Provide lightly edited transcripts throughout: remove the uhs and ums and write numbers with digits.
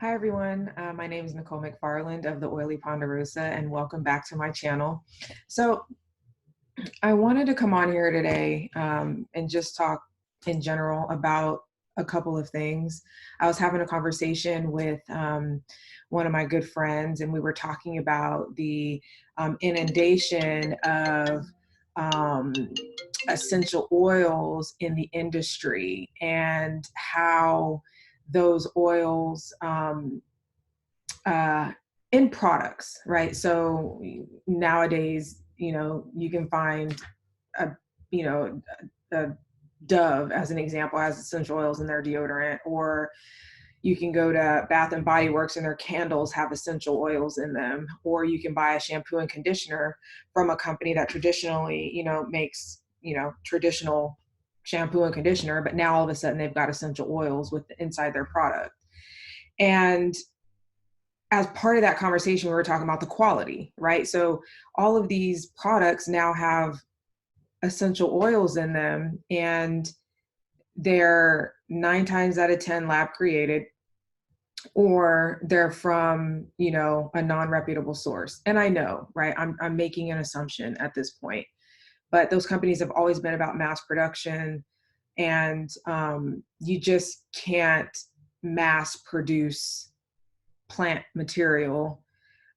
Hi, everyone. My name is Nicole McFarland of the Oily Ponderosa, and welcome back to my channel. So I wanted to come on here today and just talk in general about a couple of things. I was having a conversation with one of my good friends, and we were talking about the inundation of um, essential oils in the industry and how those oils uh, in products, right? So nowadays, you can find a, a Dove, as an example, has essential oils in their deodorant, or you can go to Bath and Body Works and their candles have essential oils in them, or you can buy a shampoo and conditioner from a company that traditionally, makes, traditional shampoo and conditioner, but now all of a sudden they've got essential oils with inside their product. And as part of that conversation, we were talking about the quality, right? So all of these products now have essential oils in them, and they're 9 times out of 10 lab created, or they're from, a non-reputable source. And I know, right? I'm making an assumption at this point, but those companies have always been about mass production, and you just can't mass produce plant material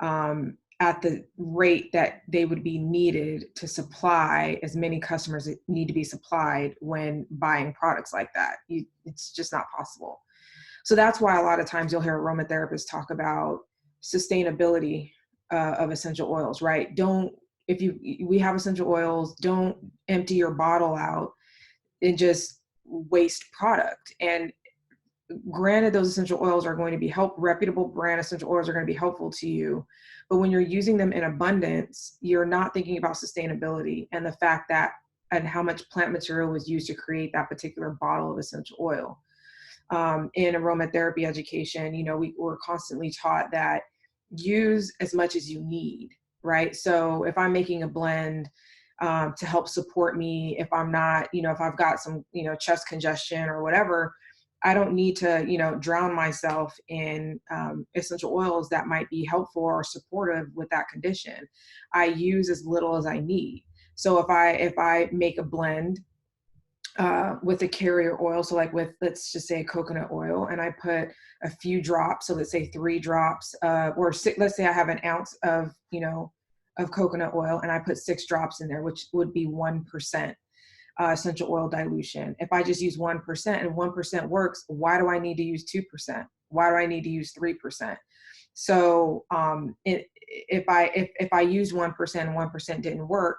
at the rate that they would be needed to supply as many customers that need to be supplied when buying products like that. It's just not possible. So that's why a lot of times you'll hear aromatherapists talk about sustainability of essential oils, right? We have essential oils, don't empty your bottle out and just waste product. And granted, those essential oils are going to be reputable brand essential oils are going to be helpful to you, but when you're using them in abundance, you're not thinking about sustainability and the fact that and how much plant material was used to create that particular bottle of essential oil. In aromatherapy education, we're constantly taught that use as much as you need, right? So if I'm making a blend to help support me, if I'm not, if I've got some, chest congestion or whatever, I don't need to, drown myself in essential oils that might be helpful or supportive with that condition. I use as little as I need. So if I make a blend with a carrier oil, so like with, let's just say, coconut oil, and I put a few drops, so let's say 3 drops, let's say I have an ounce of, of coconut oil, and I put 6 drops in there, which would be 1%. Essential oil dilution. If I just use 1% and 1% works, why do I need to use 2%? Why do I need to use 3%? So if I use 1% and 1% didn't work,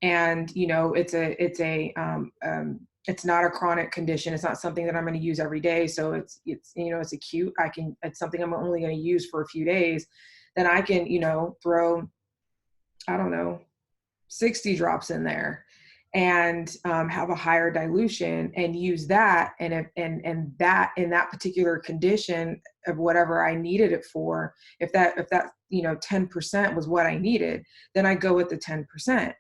and it's not a chronic condition, it's not something that I'm going to use every day, so it's acute, it's something I'm only going to use for a few days, then I can throw, I don't know, 60 drops in there and have a higher dilution and use that, and that in that particular condition of whatever I needed it for, if that 10% was what I needed, then I go with the 10%.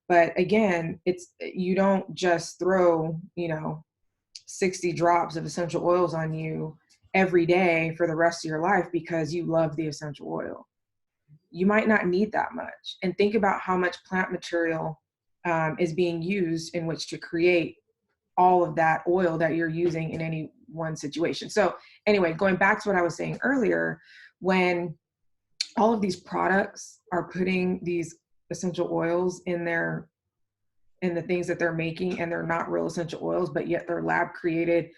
But again, you don't just throw 60 drops of essential oils on you every day for the rest of your life because you love the essential oil. You might not need that much. And think about how much plant material is being used in which to create all of that oil that you're using in any one situation. So anyway, going back to what I was saying earlier, when all of these products are putting these essential oils in the things that they're making, and they're not real essential oils, but yet they're lab created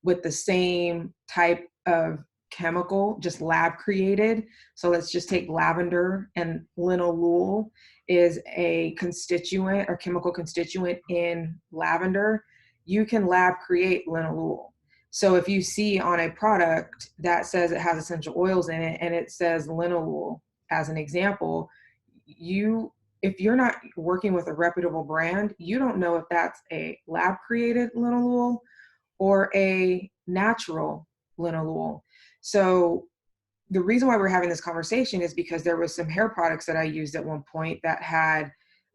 with the same type of chemical, just lab created. So let's just take lavender, and linalool is a constituent or chemical constituent in lavender. You can lab create linalool. So if you see on a product that says it has essential oils in it and it says linalool as an example, if you're not working with a reputable brand, you don't know if that's a lab created linalool or a natural linalool. So the reason why we're having this conversation is because there was some hair products that I used at one point that had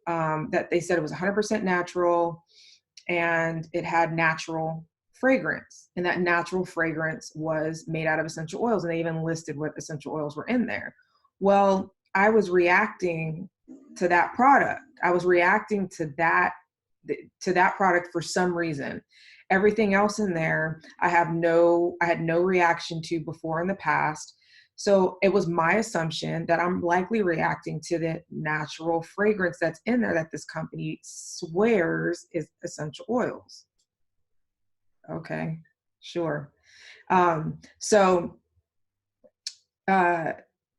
that they said it was 100% natural, and it had natural fragrance, and that natural fragrance was made out of essential oils, and they even listed what essential oils were in there. Well, I was reacting to that product. I was reacting to that product for some reason. Everything else in there, I had no reaction to before in the past. So it was my assumption that I'm likely reacting to the natural fragrance that's in there that this company swears is essential oils. Okay, sure. So uh,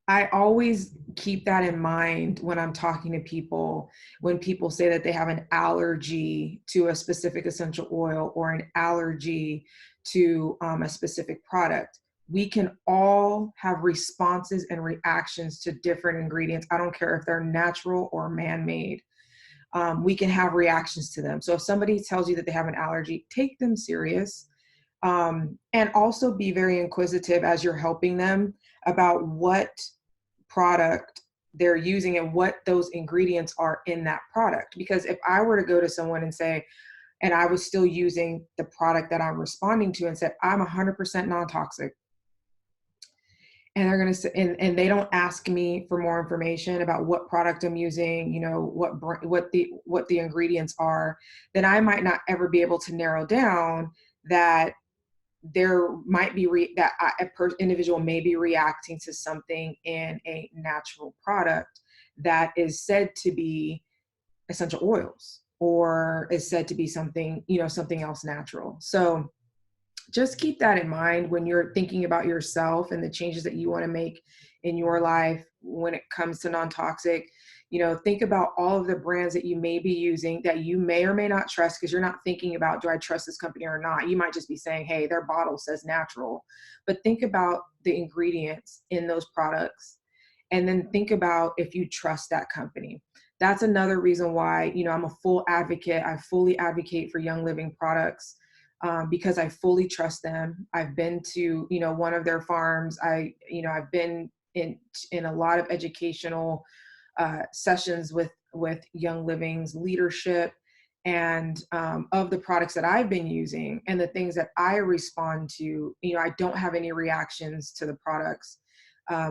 I always keep that in mind when I'm talking to people, when people say that they have an allergy to a specific essential oil or an allergy to a specific product. We can all have responses and reactions to different ingredients. I don't care if they're natural or man-made. We can have reactions to them. So if somebody tells you that they have an allergy, take them serious, and also be very inquisitive as you're helping them about what product they're using and what those ingredients are in that product. Because if I were to go to someone and say, and I was still using the product that I'm responding to and said, I'm 100% non-toxic, and they're going to say, and they don't ask me for more information about what product I'm using, you know, what the ingredients are, then I might not ever be able to narrow down that there might be individual may be reacting to something in a natural product that is said to be essential oils or is said to be something, you know, something else natural. So just keep that in mind when you're thinking about yourself and the changes that you want to make in your life when it comes to non-toxic. You know, think about all of the brands that you may be using that you may or may not trust, because you're not thinking about, do I trust this company or not? You might just be saying, hey, their bottle says natural. But think about the ingredients in those products, and then think about if you trust that company. That's another reason why, you know, I'm a full advocate. I fully advocate for Young Living products, because I fully trust them. I've been to, you know, one of their farms. I've been in a lot of educational sessions with Young Living's leadership, and of the products that I've been using and the things that I respond to. You know, I don't have any reactions to the products.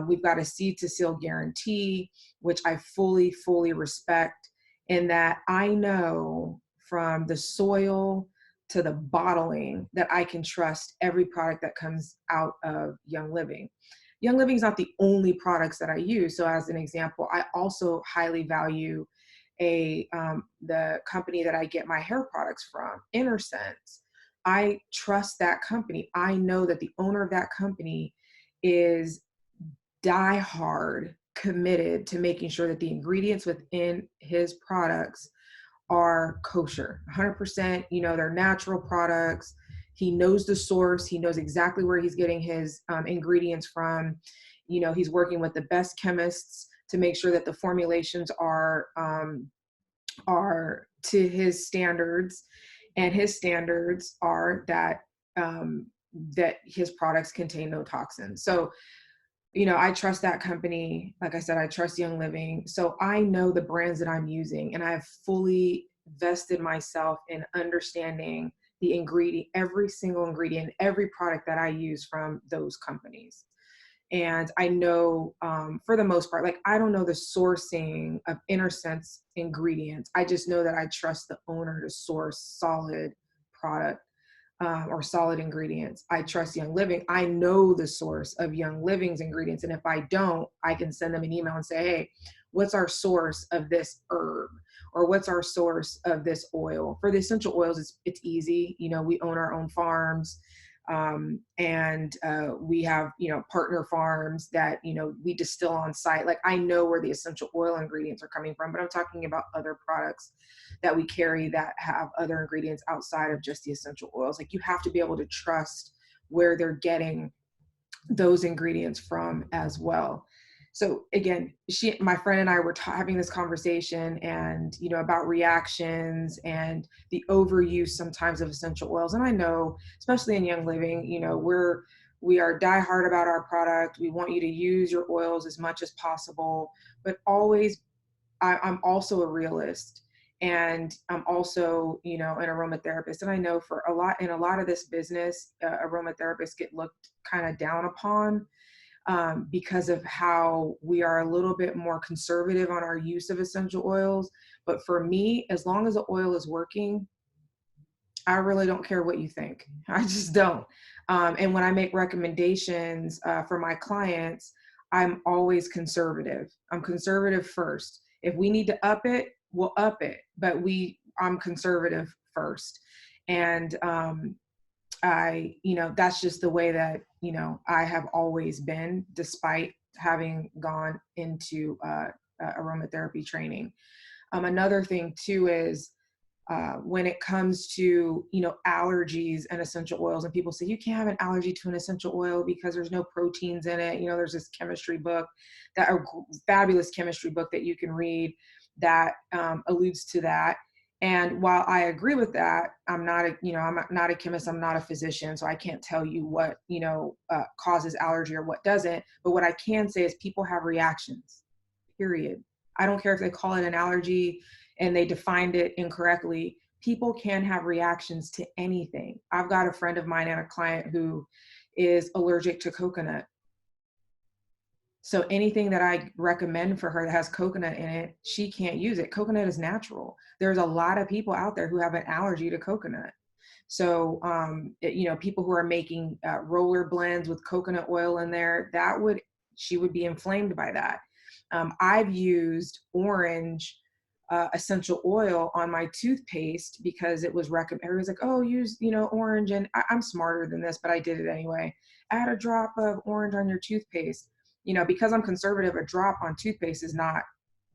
We've got a seed to seal guarantee, which I fully respect, in that I know from the soil to the bottling that I can trust every product that comes out of Young Living. Young Living is not the only products that I use. So as an example, I also highly value the company that I get my hair products from, Inner Sense. I trust that company. I know that the owner of that company is diehard committed to making sure that the ingredients within his products are kosher, 100%. You know, they're natural products. He knows the source. He knows exactly where he's getting his ingredients from. You know, he's working with the best chemists to make sure that the formulations are to his standards, and his standards are that his products contain no toxins. So, you know, I trust that company. Like I said, I trust Young Living. So I know the brands that I'm using, and I have fully vested myself in understanding the ingredient, every single ingredient, every product that I use from those companies. And I know, for the most part, like, I don't know the sourcing of Inner Sense ingredients. I just know that I trust the owner to source solid product, or solid ingredients. I trust Young Living. I know the source of Young Living's ingredients. And if I don't, I can send them an email and say, hey, what's our source of this herb? Or what's our source of this oil? For the essential oils, it's easy. You know, we own our own farms. And we have, you know, partner farms that, you know, we distill on site. Like, I know where the essential oil ingredients are coming from, but I'm talking about other products that we carry that have other ingredients outside of just the essential oils. Like, you have to be able to trust where they're getting those ingredients from as well. So again, my friend and I were having this conversation, and, you know, about reactions and the overuse sometimes of essential oils. And I know, especially in Young Living, you know, we are diehard about our product. We want you to use your oils as much as possible, but always, I'm also a realist. And I'm also, you know, an aromatherapist. And I know for in a lot of this business, aromatherapists get looked kind of down upon, because of how we are a little bit more conservative on our use of essential oils. But for me, as long as the oil is working, I really don't care what you think. I just don't. And when I make recommendations for my clients, I'm always conservative. I'm conservative first. If we need to up it, we'll up it. But I'm conservative first. And you know, that's just the way that, you know, I have always been, despite having gone into aromatherapy training. Another thing too is, when it comes to, you know, allergies and essential oils, and people say you can't have an allergy to an essential oil because there's no proteins in it. You know, there's this chemistry book, that a fabulous chemistry book that you can read that alludes to that. And while I agree with that, I'm not a chemist, I'm not a physician, so I can't tell you what, you know, causes allergy or what doesn't. But what I can say is people have reactions, period. I don't care if they call it an allergy and they defined it incorrectly. People can have reactions to anything. I've got a friend of mine and a client who is allergic to coconut. So anything that I recommend for her that has coconut in it, she can't use it. Coconut is natural. There's a lot of people out there who have an allergy to coconut. So, you know, people who are making roller blends with coconut oil in there, she would be inflamed by that. I've used orange essential oil on my toothpaste because it was recommended. Everybody's like, oh, use, you know, orange. And I'm smarter than this, but I did it anyway. Add a drop of orange on your toothpaste. You know, because I'm conservative, a drop on toothpaste is not,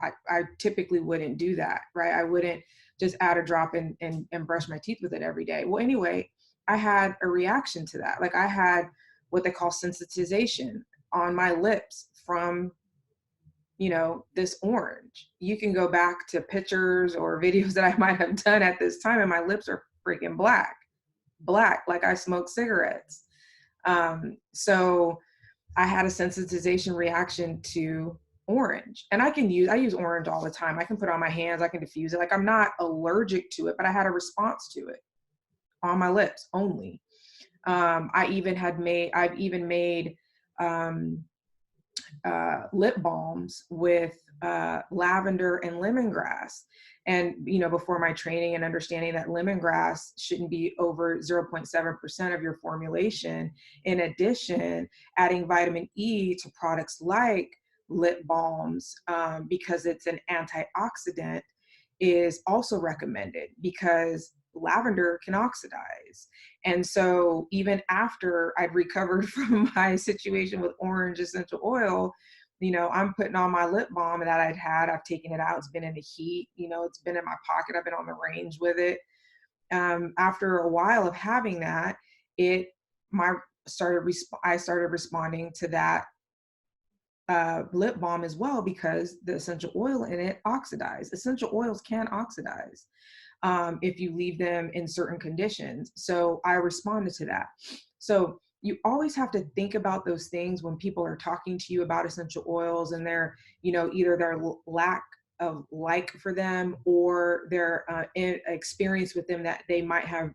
I typically wouldn't do that, right? I wouldn't just add a drop and brush my teeth with it every day. Well, anyway, I had a reaction to that. Like I had what they call sensitization on my lips from, you know, this orange. You can go back to pictures or videos that I might have done at this time, and my lips are freaking black, like I smoke cigarettes. So I had a sensitization reaction to orange, and I use orange all the time. I can put it on my hands, I can diffuse it. Like I'm not allergic to it, but I had a response to it on my lips only. I've even made lip balms with lavender and lemongrass. And, you know, before my training and understanding that lemongrass shouldn't be over 0.7% of your formulation. In addition, adding vitamin E to products like lip balms, because it's an antioxidant, is also recommended because lavender can oxidize. And so even after I'd recovered from my situation with orange essential oil, you know, I'm putting on my lip balm that I've taken it out. It's been in the heat, you know, it's been in my pocket. I've been on the range with it. After a while of having that, I started responding to that lip balm as well, because the essential oil in it oxidize. Essential oils can oxidize if you leave them in certain conditions. So I responded to that. So you always have to think about those things when people are talking to you about essential oils and their, you know, either their lack of like for them or their experience with them that they might have,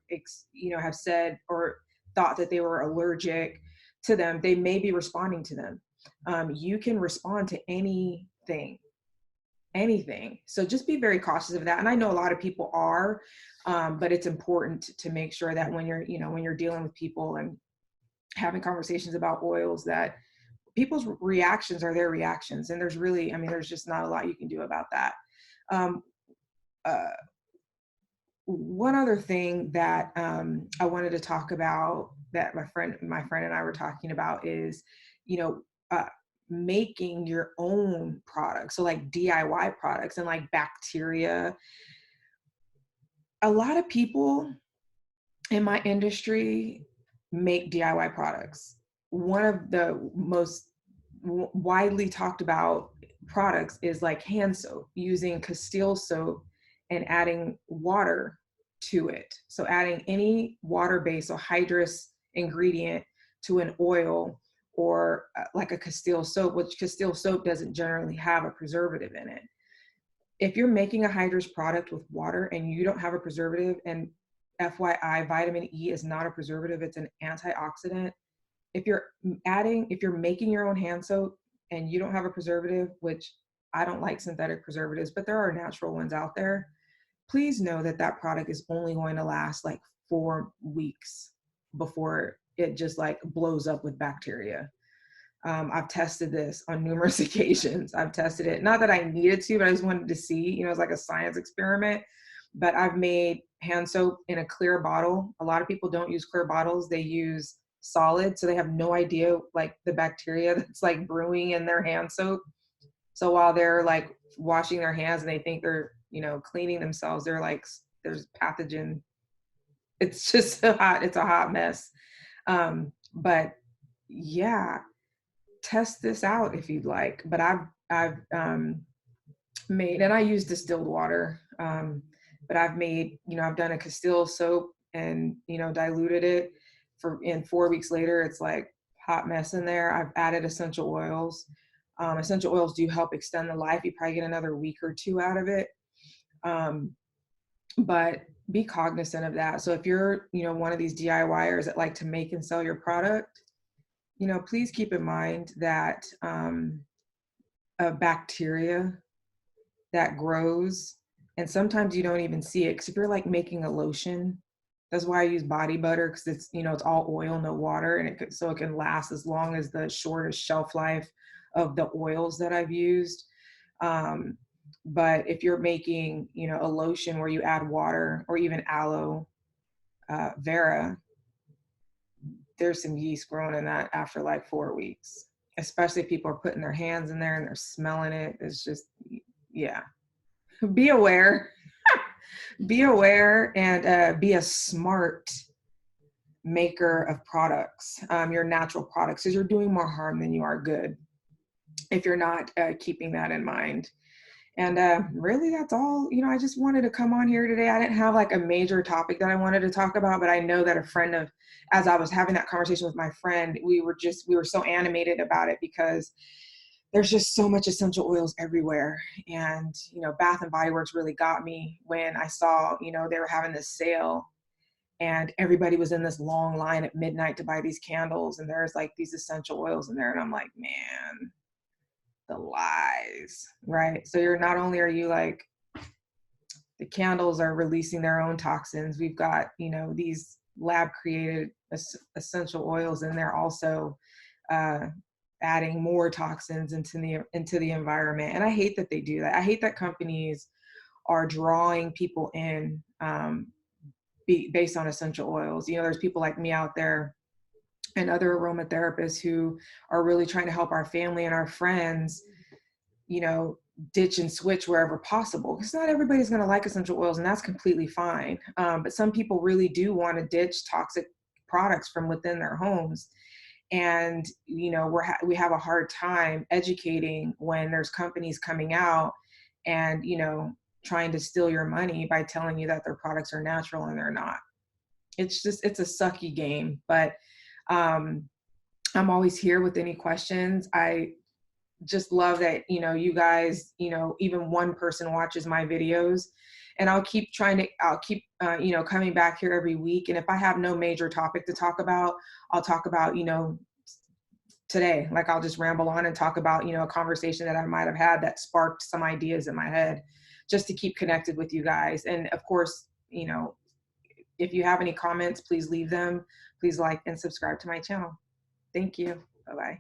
have said or thought that they were allergic to them. They may be responding to them. You can respond to anything. So just be very cautious of that. And I know a lot of people are, but it's important to make sure that when you're dealing with people and having conversations about oils, that people's reactions are their reactions. And there's just not a lot you can do about that. One other thing that I wanted to talk about that my friend and I were talking about is, making your own products. So like DIY products and like bacteria. A lot of people in my industry make DIY products. One of the most widely talked about products is like hand soap, using Castile soap and adding water to it. So adding any water-based or hydrous ingredient to an oil, or like a Castile soap, which Castile soap doesn't generally have a preservative in it. if you're making a hydrous product with water and you don't have a preservative, and FYI, vitamin E is not a preservative, it's an antioxidant. If you're making your own hand soap and you don't have a preservative, which I don't like synthetic preservatives, but there are natural ones out there, please know that that product is only going to last like 4 weeks before it just like blows up with bacteria. I've tested this on numerous occasions. I've tested it, not that I needed to, but I just wanted to see, it's like a science experiment. But I've made hand soap in a clear bottle. A lot of people don't use clear bottles. They use solid. So they have no idea like the bacteria that's like brewing in their hand soap. So while they're like washing their hands and they think they're, cleaning themselves, they're like, there's pathogen. It's just it's a hot mess. But yeah, test this out if you'd like. But I've made, and I use distilled water. But I've made, I've done a Castile soap and, diluted it and 4 weeks later, it's like hot mess in there. I've added essential oils. Essential oils do help extend the life. You probably get another week or two out of it. But be cognizant of that. So if you're, one of these DIYers that like to make and sell your product, please keep in mind that a bacteria that grows, and sometimes you don't even see it, because if you're like making a lotion, that's why I use body butter, because it's, it's all oil, no water, and so it can last as long as the shortest shelf life of the oils that I've used. But if you're making, a lotion where you add water, or even aloe vera, there's some yeast growing in that after like 4 weeks, especially if people are putting their hands in there and they're smelling it. It's just, yeah. Be aware. Be aware, and be a smart maker of products, your natural products, because you're doing more harm than you are good if you're not keeping that in mind. And really, that's all. I just wanted to come on here today. I didn't have like a major topic that I wanted to talk about, but I know that as I was having that conversation with my friend, we were so animated about it, because there's just so much essential oils everywhere. And, Bath and Body Works really got me when I saw, they were having this sale and everybody was in this long line at midnight to buy these candles. And there's like these essential oils in there. And I'm like, man, the lies, right? So not only are you like, the candles are releasing their own toxins. We've got, these lab created essential oils in there also, adding more toxins into the environment. And I hate that they do that. I hate that companies are drawing people in based on essential oils. There's people like me out there and other aromatherapists who are really trying to help our family and our friends, ditch and switch wherever possible, because not everybody's going to like essential oils, and that's completely fine. But some people really do want to ditch toxic products from within their homes. And, we have a hard time educating when there's companies coming out and, trying to steal your money by telling you that their products are natural and they're not. It's a sucky game. But I'm always here with any questions. I just love that, you guys, even one person watches my videos, and I'll keep coming back here every week. And if I have no major topic to talk about, I'll talk about, today, like I'll just ramble on and talk about, a conversation that I might've had that sparked some ideas in my head, just to keep connected with you guys. And of course, if you have any comments, please leave them. Please like and subscribe to my channel. Thank you. Bye-bye.